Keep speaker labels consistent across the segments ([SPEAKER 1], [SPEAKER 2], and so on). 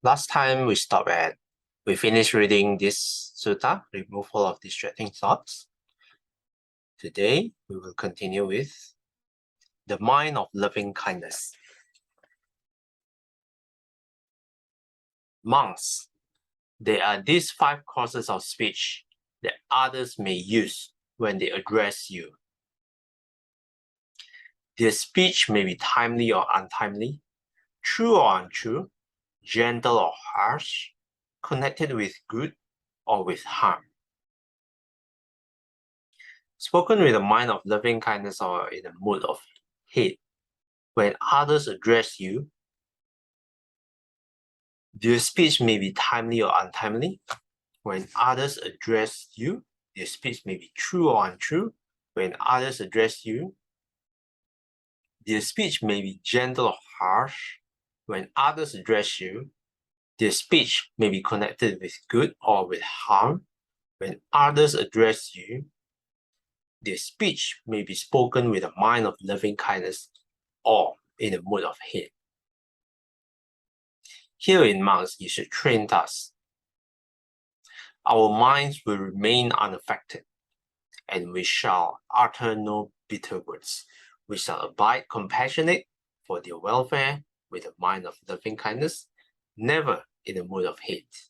[SPEAKER 1] Last time we finished reading this sutta, removal of distracting thoughts. Today, we will continue with the mind of loving kindness. Monks, there are these 5 courses of speech that others may use when they address you. Their speech may be timely or untimely, true or untrue, gentle or harsh, connected with good or with harm. Spoken with a mind of loving kindness or in a mood of hate, when others address you, their speech may be timely or untimely. When others address you, their speech may be true or untrue. When others address you, their speech may be gentle or harsh. When others address you, their speech may be connected with good or with harm. When others address you, their speech may be spoken with a mind of loving kindness or in a mood of hate. Here in monks, you should train thus. Our minds will remain unaffected, and we shall utter no bitter words. We shall abide compassionate for their welfare with a mind of loving kindness, never in a mood of hate.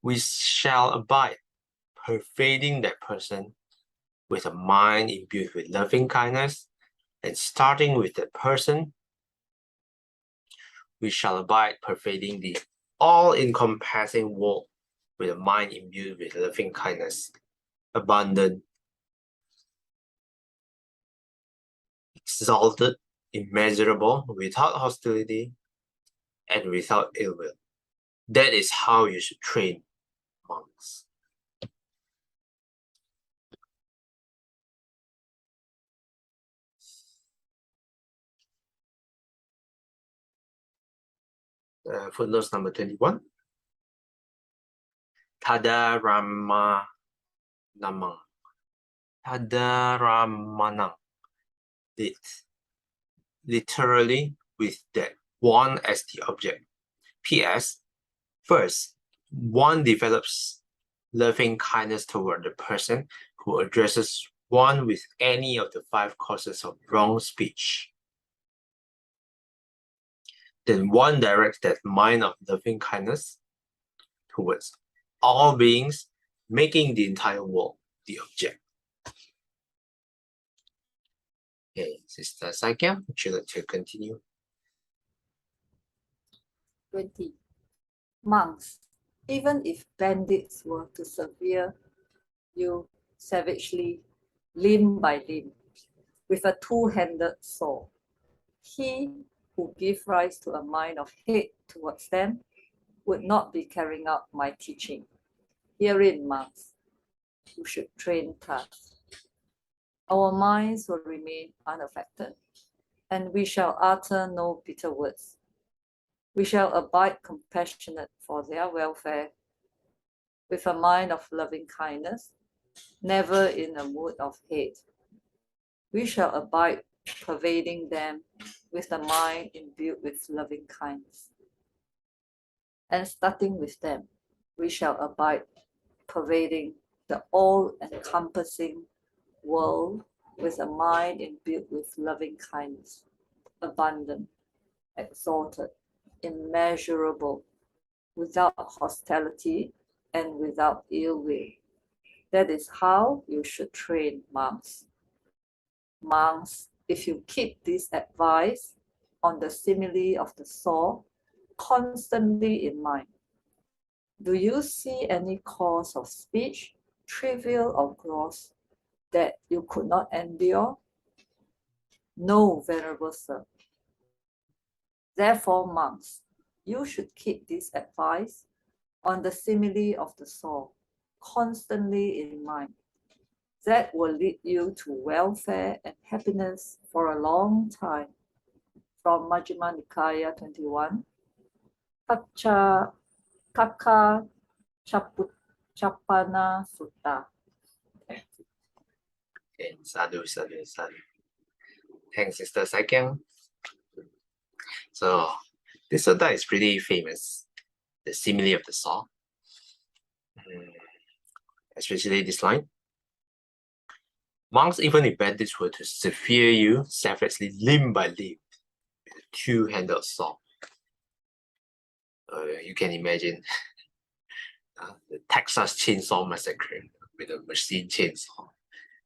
[SPEAKER 1] We shall abide pervading that person with a mind imbued with loving kindness, and starting with that person, we shall abide pervading the all-encompassing world with a mind imbued with loving kindness, abundant, exalted, immeasurable, without hostility, and without ill will. That is how you should train monks. Footnotes number 21. Tadaramanang. Tadaramanang. Literally, with that one as the object. P.S. First, one develops loving kindness toward the person who addresses one with any of the 5 causes of wrong speech. Then one directs that mind of loving kindness towards all beings, making the entire world the object. Okay, Sister Sakya, would you like to continue?
[SPEAKER 2] 20. Monks, even if bandits were to severe you savagely, limb by limb, with a 2-handed sword, he who gives rise to a mind of hate towards them would not be carrying out my teaching. Herein, monks, you should train thus. Our minds will remain unaffected, and we shall utter no bitter words. We shall abide compassionate for their welfare, with a mind of loving kindness, never in a mood of hate. We shall abide pervading them with a mind imbued with loving kindness. And starting with them, we shall abide pervading the all-encompassing world with a mind imbued with loving kindness, abundant, exalted, immeasurable, without hostility and without ill will. That is how you should train monks. Monks, if you keep this advice on the simile of the saw constantly in mind, do you see any cause of speech, trivial or gross, that you could not endure? No, venerable sir. Therefore, monks, you should keep this advice on the simile of the saw constantly in mind. That will lead you to welfare and happiness for a long time. From Majjhima Nikaya 21, Kaka Chapana Sutta.
[SPEAKER 1] Okay, sadhu. Thanks, Sister Sakyang. So, This sutta is pretty famous, the simile of the saw. Especially this line. Monks, even if bandits were to sever you savagely limb by limb with a two-handled saw. You can imagine the Texas Chainsaw Massacre with a machine chainsaw.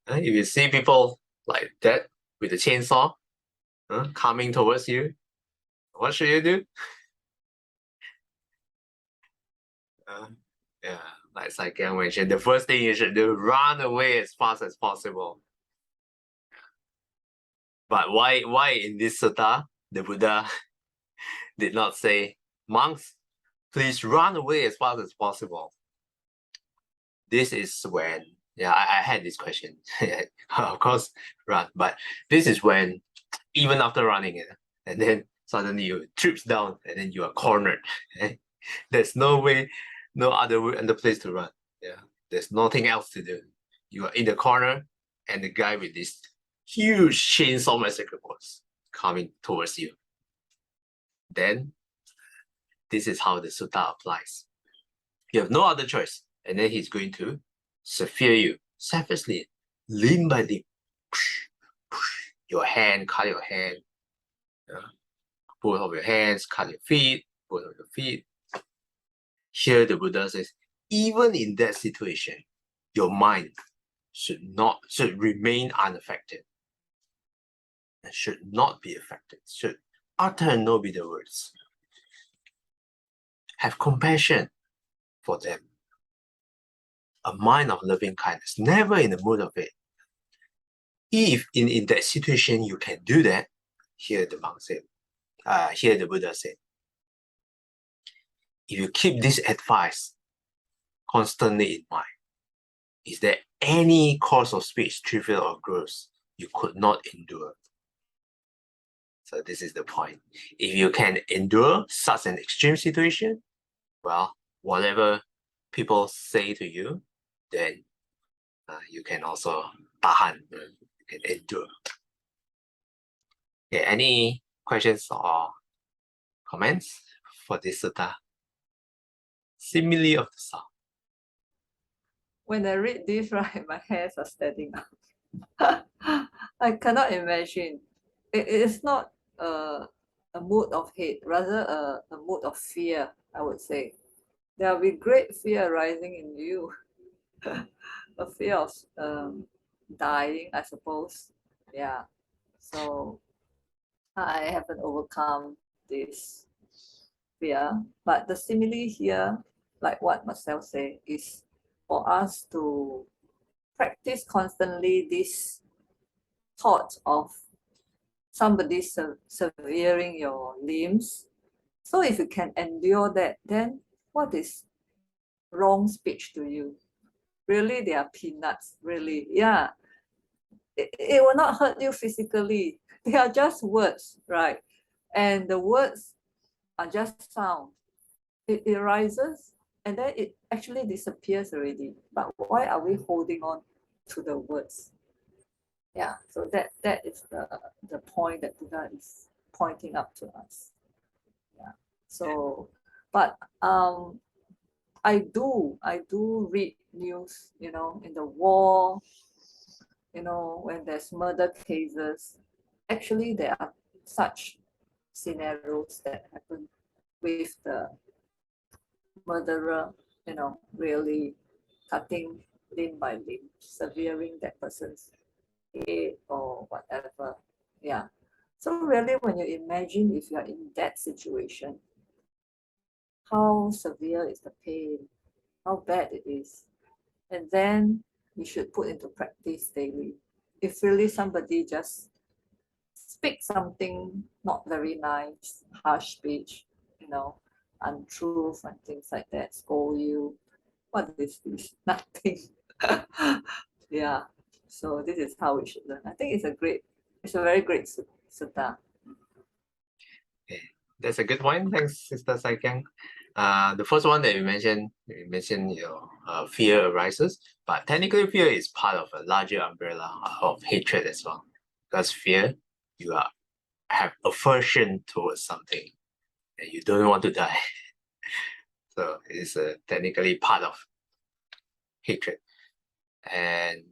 [SPEAKER 1] If you see people like that with a chainsaw coming towards you, what should you do? Yeah, like Saikyang mentioned, the first thing you should do, run away as fast as possible. But why in this sutta, the Buddha did not say, monks, please run away as fast as possible? This is when, I had this question. Of course, run. But this is when, even after running, and then suddenly you trips down, and then you are cornered. There's no way, no other place to run. There's nothing else to do. You are in the corner, and the guy with this huge chainsaw massacre was coming towards you. Then, this is how the sutta applies. You have no other choice, and then he's going to sever you savagely, limb by limb. Your hand, cut your hand. Both of your hands, cut your feet, both of your feet. Here the Buddha says, even in that situation, your mind should remain unaffected. And should not be affected, should utter noble words. Have compassion for them. A mind of loving kindness, never in the mood of it. If in that situation you can do that, here the monk said, here the Buddha said, if you keep this advice constantly in mind, is there any course of speech, trivial or gross, you could not endure? So this is the point. If you can endure such an extreme situation, well, whatever people say to you, then you can also tahan, you can endure. Okay, any questions or comments for this sutta? Simile of the saw.
[SPEAKER 2] When I read this, right, my hairs are standing up. I cannot imagine. It is not a mood of hate, rather a mood of fear, I would say. There will be great fear arising in you. A fear of dying, I suppose. Yeah. So I haven't overcome this fear. But the simile here, like what Marcel said, is for us to practice constantly this thought of somebody severing your limbs. So if you can endure that, then what is wrong speech to you? Really, they are peanuts, really. Yeah. It will not hurt you physically. They are just words, right? And the words are just sound. It arises and then it actually disappears already. But why are we holding on to the words? Yeah, so that is the point that Buddha is pointing up to us. Yeah. So, but I do read news, in the war, when there's murder cases. Actually, there are such scenarios that happen with the murderer, really cutting limb by limb, severing that person's head or whatever. Yeah. So really, when you imagine if you're in that situation, how severe is the pain, how bad it is, and then you should put into practice daily. If really somebody just speaks something not very nice, harsh speech, untruth and things like that, scold you, what is this? Nothing. Yeah. So this is how we should learn. I think it's a very great sutta.
[SPEAKER 1] Okay, that's a good one. Thanks, Sister Saikyang. The first one that you mentioned fear arises, but technically fear is part of a larger umbrella of hatred as well. Because fear, you have aversion towards something. and you don't want to die. So it's technically part of hatred. And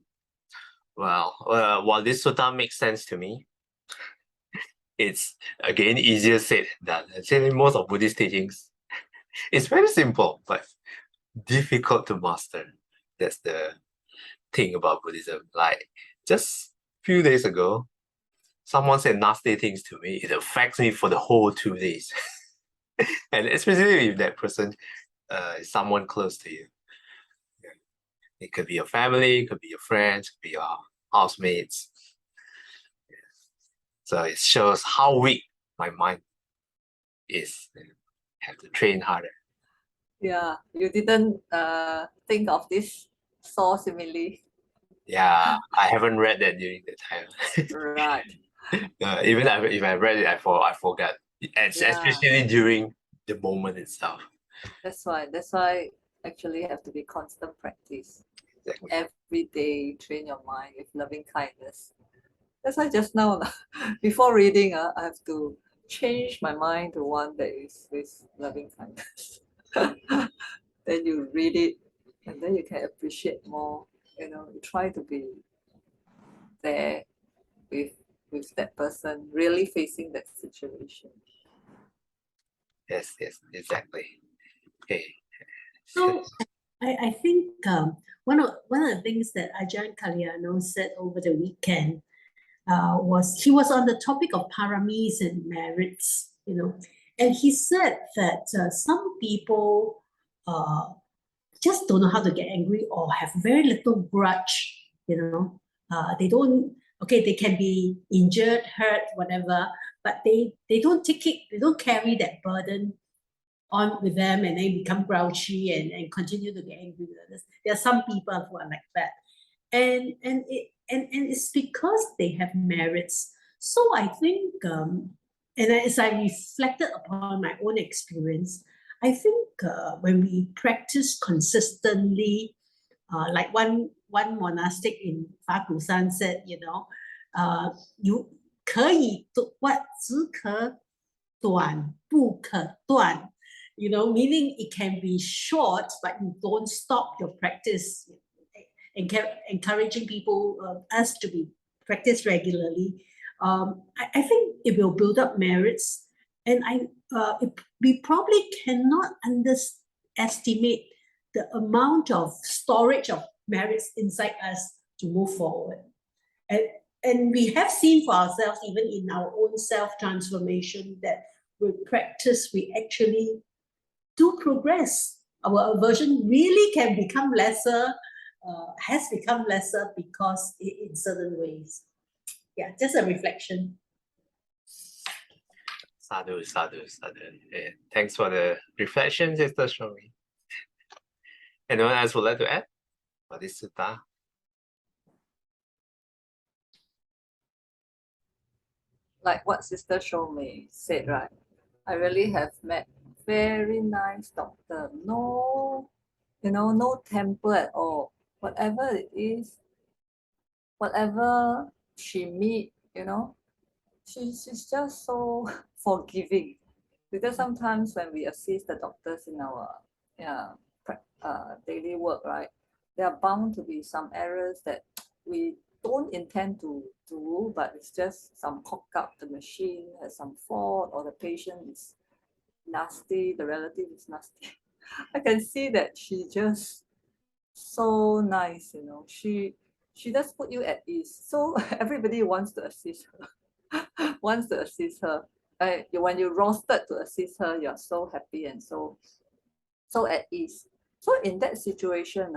[SPEAKER 1] well, while this sutta makes sense to me, it's again easier said than done. Actually, most of Buddhist teachings, it's very simple but difficult to master. That's the thing about Buddhism. Like just few days ago, someone said nasty things to me. It affects me for the whole 2 days. And especially if that person is someone close to you. It could be your family, it could be your friends, it could be your housemates. So it shows how weak my mind is. Have to train harder.
[SPEAKER 2] Yeah, you didn't think of this saw simile.
[SPEAKER 1] Yeah, I haven't read that during the time.
[SPEAKER 2] Right.
[SPEAKER 1] Even if I read it, I forgot.
[SPEAKER 2] Yeah.
[SPEAKER 1] Especially during the moment itself.
[SPEAKER 2] That's why actually have to be constant practice.
[SPEAKER 1] Exactly.
[SPEAKER 2] Every day train your mind with loving kindness. That's why just now, before reading, I have to change my mind to one that is with loving kindness. Then you read it, and then you can appreciate more. You know, you try to be there with that person, really facing that situation.
[SPEAKER 1] Yes, exactly. Okay.
[SPEAKER 3] So I think one of the things that Ajahn Kalyano said over the weekend was he was on the topic of paramis and merits, and he said that some people just don't know how to get angry or have very little grudge, they don't, okay, they can be injured, hurt, whatever, but they don't take it, they don't carry that burden on with them and then become grouchy and continue to get angry with others. There are some people who are like that. And it's because they have merits. So I think, and as I reflected upon my own experience, I think when we practice consistently, like one monastic in Fakusan said, you 可以只可短不可断, meaning it can be short, but you don't stop your practice, encouraging people, us to be practice regularly. I think it will build up merits, and we probably cannot underestimate the amount of storage of merits inside us to move forward. And we have seen for ourselves, even in our own self-transformation, that with practice, we actually do progress. Our aversion really can become lesser, has become lesser because in certain ways. Yeah, just a reflection.
[SPEAKER 1] Sadhu. Yeah, thanks for the reflection, Sister Shomi. Anyone else would like to add for this sutta?
[SPEAKER 2] Like what Sister Shomi said, right? I really have met very nice doctor. No, no temper at all. Whatever it is, whatever she meet, she's just so forgiving. Because sometimes when we assist the doctors in our daily work, right, there are bound to be some errors that we don't intend to do, but it's just some cock up, the machine has some fault, or the patient is nasty, the relative is nasty. I can see that she just so nice, she does put you at ease. So everybody wants to assist her, wants to assist her. When you rostered to assist her, you're so happy and so at ease. So in that situation,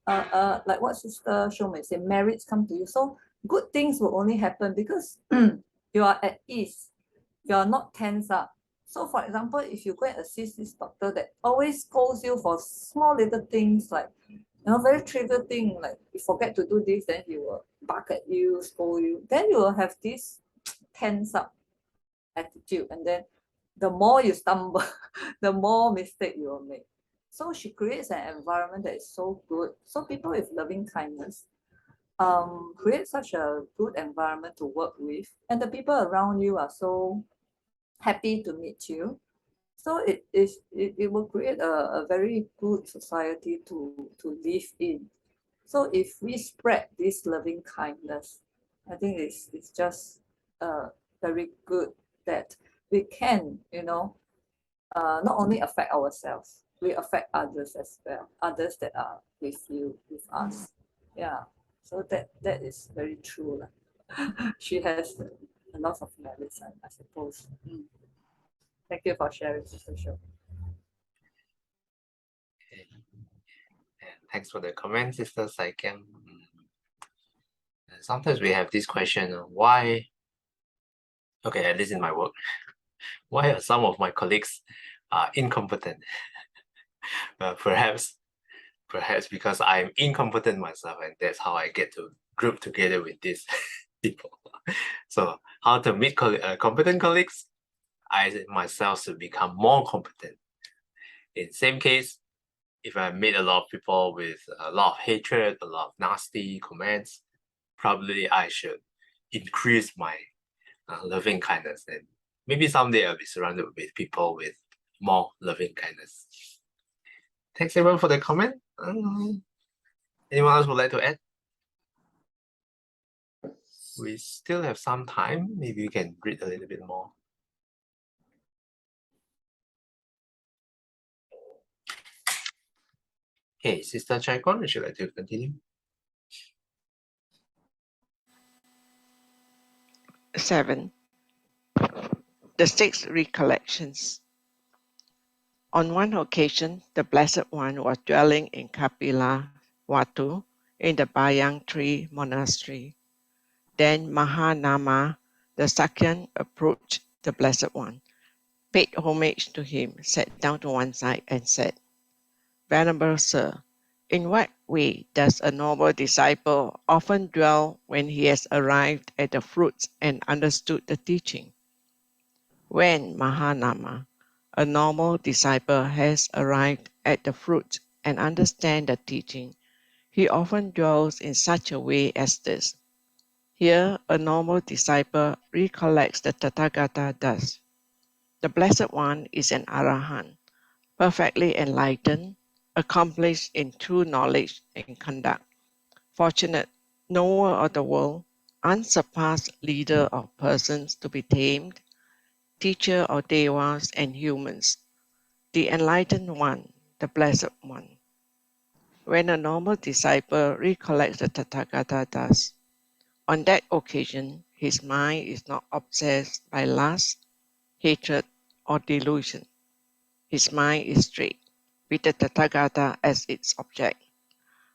[SPEAKER 2] like what Sister Shomei said, merits come to you. So good things will only happen because you are at ease. You are not tense up. So for example, if you go and assist this doctor that always scolds you for small little things, like very trivial thing, like you forget to do this, then he will bark at you, scold you. Then you will have this tense up attitude, and then the more you stumble, the more mistake you will make. So she creates an environment that is so good. So people with loving kindness create such a good environment to work with, and the people around you are so happy to meet you. So it will create a very good society to live in. So if we spread this loving kindness, I think it's just very good that we can, not only affect ourselves, we affect others as well, others that are with you, with us. Yeah. So that is very true. She has a lot of merits, I suppose. Thank you for sharing, Sister Show.
[SPEAKER 1] Thanks for the comment, Sister Saikem. Sometimes we have this question, why, okay, at least in my work, why are some of my colleagues incompetent? Perhaps because I'm incompetent myself, and that's how I get to group together with these people. So how to meet competent colleagues? I myself should become more competent. In same case, if I meet a lot of people with a lot of hatred, a lot of nasty comments, probably I should increase my loving kindness, and maybe someday I'll be surrounded with people with more loving kindness. Thanks everyone for the comment. Anyone else would like to add? We still have some time. Maybe we can read a little bit more. Okay, Sister Chaikon, would you like to continue?
[SPEAKER 4] 7. The 6 recollections. On one occasion, the Blessed One was dwelling in Kapila Watu in the Bayang Tree Monastery. Then Mahanama, the Sakyan, approached the Blessed One, paid homage to him, sat down to one side, and said, Venerable Sir, in what way does a noble disciple often dwell when he has arrived at the fruits and understood the teaching? When Mahanama, a normal disciple, has arrived at the fruit and understands the teaching, he often dwells in such a way as this. Here, a normal disciple recollects the Tathagata thus. The Blessed One is an Arahant, perfectly enlightened, accomplished in true knowledge and conduct, fortunate, knower of the world, unsurpassed leader of persons to be tamed, teacher of devas and humans, the enlightened one, the Blessed One. When a normal disciple recollects the Tathagata thus, on that occasion his mind is not obsessed by lust, hatred, or delusion. His mind is straight, with the Tathagata as its object.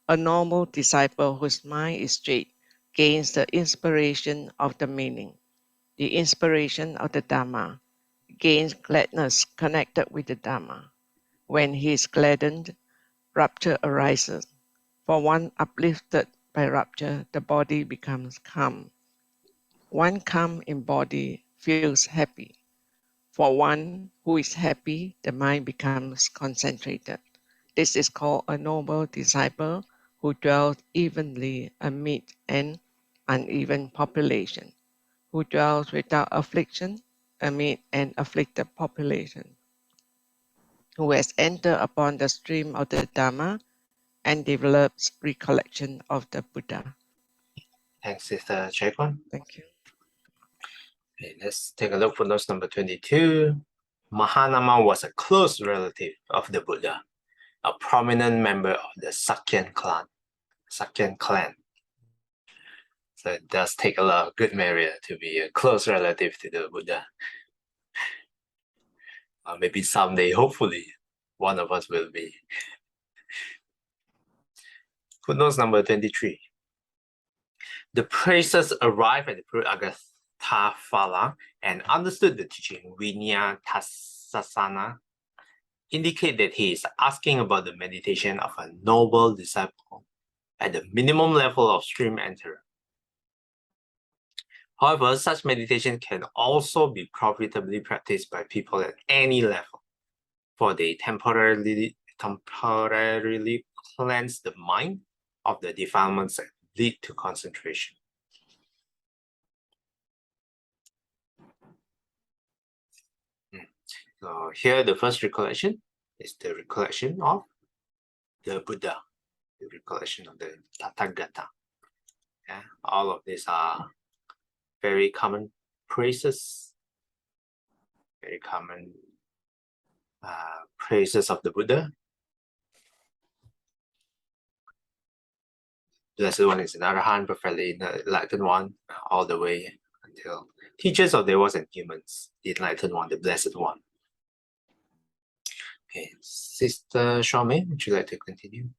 [SPEAKER 4] A normal disciple whose mind is straight gains the inspiration of the meaning, the inspiration of the Dhamma, gains gladness connected with the Dhamma. When he is gladdened, rapture arises. For one uplifted by rapture, the body becomes calm. One calm in body feels happy. For one who is happy, the mind becomes concentrated. This is called a noble disciple who dwells evenly amid an uneven population, who dwells without affliction amid an afflicted population, who has entered upon the stream of the Dhamma and develops recollection of the Buddha.
[SPEAKER 1] Thanks, Sister Chaikon.
[SPEAKER 4] Thank you.
[SPEAKER 1] Okay, let's take a look for notes number 22. Mahanama was a close relative of the Buddha, a prominent member of the Sakyan clan. So it does take a lot of good merit to be a close relative to the Buddha. Maybe someday, hopefully, one of us will be. Footnotes number 23. The priestess arrived at the Agatha and understood the teaching Vinyatasasana, indicate that he is asking about the meditation of a noble disciple at the minimum level of stream enterer. However, such meditation can also be profitably practiced by people at any level, for they temporarily cleanse the mind of the defilements that lead to concentration. So here, the first recollection is the recollection of the Buddha, the recollection of the Tathagata. Yeah, all of these are very common praises, very common praises of the Buddha. Blessed One is an Arahant, perfectly enlightened one, all the way until teachers of devas and humans, the enlightened one, the Blessed One. Okay, Sister Shawmei, would you like to continue?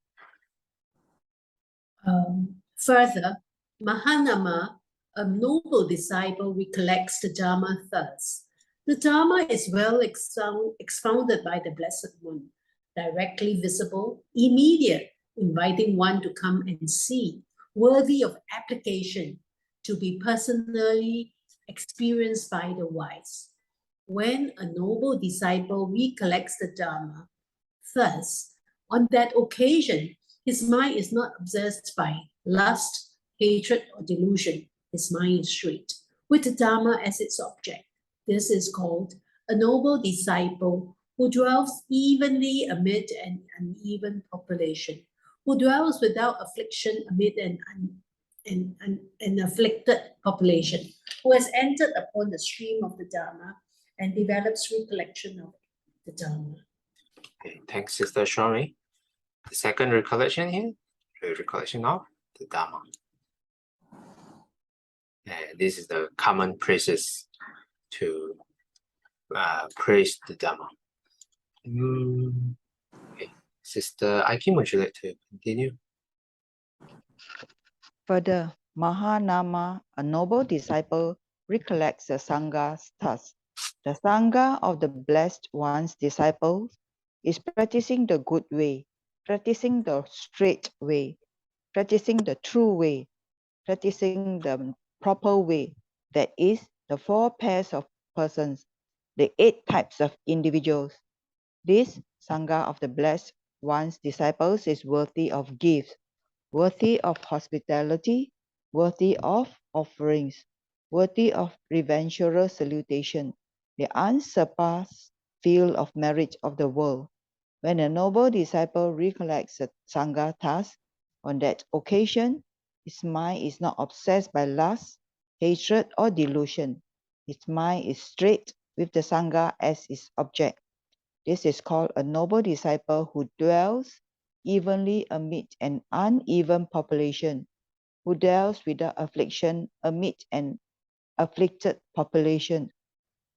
[SPEAKER 3] Further, Mahanama, a noble disciple, recollects the Dharma thus. The Dharma is well expounded by the Blessed One, directly visible, immediate, inviting one to come and see, worthy of application, to be personally experienced by the wise. When a noble disciple recollects the Dharma, thus, on that occasion, his mind is not obsessed by lust, hatred, or delusion. His mind is straight, with the Dharma as its object. This is called a noble disciple who dwells evenly amid an uneven population, who dwells without affliction amid an afflicted population, who has entered upon the stream of the Dharma and develops recollection of the Dharma.
[SPEAKER 1] Okay, thanks, Sister Shawmei. The second recollection here, the recollection of the Dharma. And this is the common praises to praise the Dharma. Okay, Sister Aikim, would you like to continue?
[SPEAKER 5] Further, Mahanama, a noble disciple, recollects the Sangha thus. The Sangha of the Blessed One's disciples is practicing the good way, practicing the straight way, practicing the true way, practicing the proper way, that is, the 4 pairs of persons, the 8 types of individuals. This Sangha of the Blessed One's disciples is worthy of gifts, worthy of hospitality, worthy of offerings, worthy of reverential salutation, the unsurpassed field of merit of the world. When a noble disciple recollects the Sangha thus, on that occasion, his mind is not obsessed by lust, hatred, or delusion. His mind is straight with the Sangha as its object. This is called a noble disciple who dwells evenly amid an uneven population, who dwells without affliction amid an afflicted population,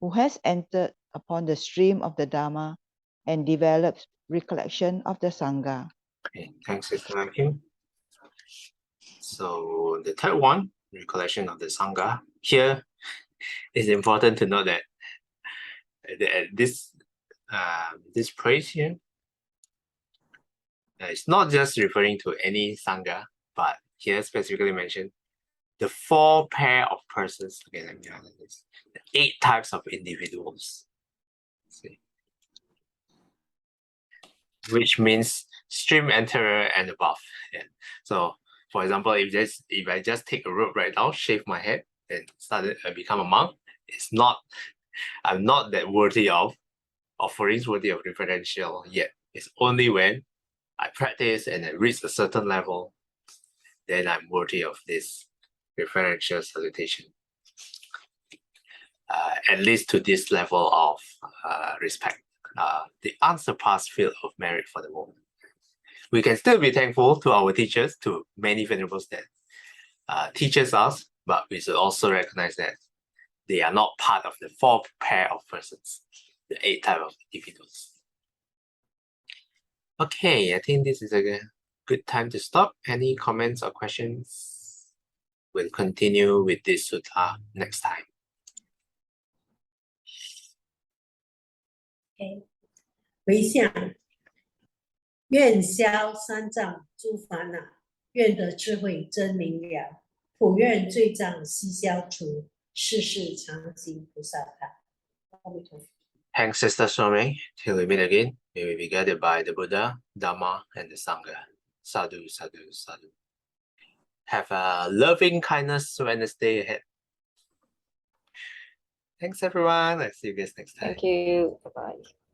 [SPEAKER 5] who has entered upon the stream of the Dharma and develops recollection of the Sangha.
[SPEAKER 1] Okay, thanks, Sister Aikim. So the third one, recollection of the Sangha. Here, it's important to note that this praise here, it's not just referring to any Sangha, but here specifically mentioned the 4 pair of persons. Okay, let me highlight this. The 8 types of individuals. See, which means stream enterer and above. Yeah. So, for example, if I just take a rope right now, shave my head, and become a monk, I'm not that worthy of offerings, worthy of reverential yet. It's only when I practice and I reach a certain level, then I'm worthy of this reverential salutation. At least to this level of respect, the unsurpassed field of merit for the world. We can still be thankful to our teachers, to many venerables that teaches us, but we should also recognize that they are not part of the 4 pair of persons, the 8 type of individuals. Okay, I think this is a good time to stop. Any comments or questions? We'll continue with this sutta next time.
[SPEAKER 3] Okay. 回向，愿消三障诸烦恼，愿得智慧真明了，普愿罪障悉消除，世世常行菩萨道。阿弥陀佛。
[SPEAKER 1] Thanks, Sister Shawmei. Till we meet again, may we be guided by the Buddha, Dhamma, and the Sangha. Sadhu, sadhu, sadhu. Have a loving kindness Wednesday ahead. Thanks everyone. I'll see you guys next time.
[SPEAKER 2] Thank you. Bye-bye.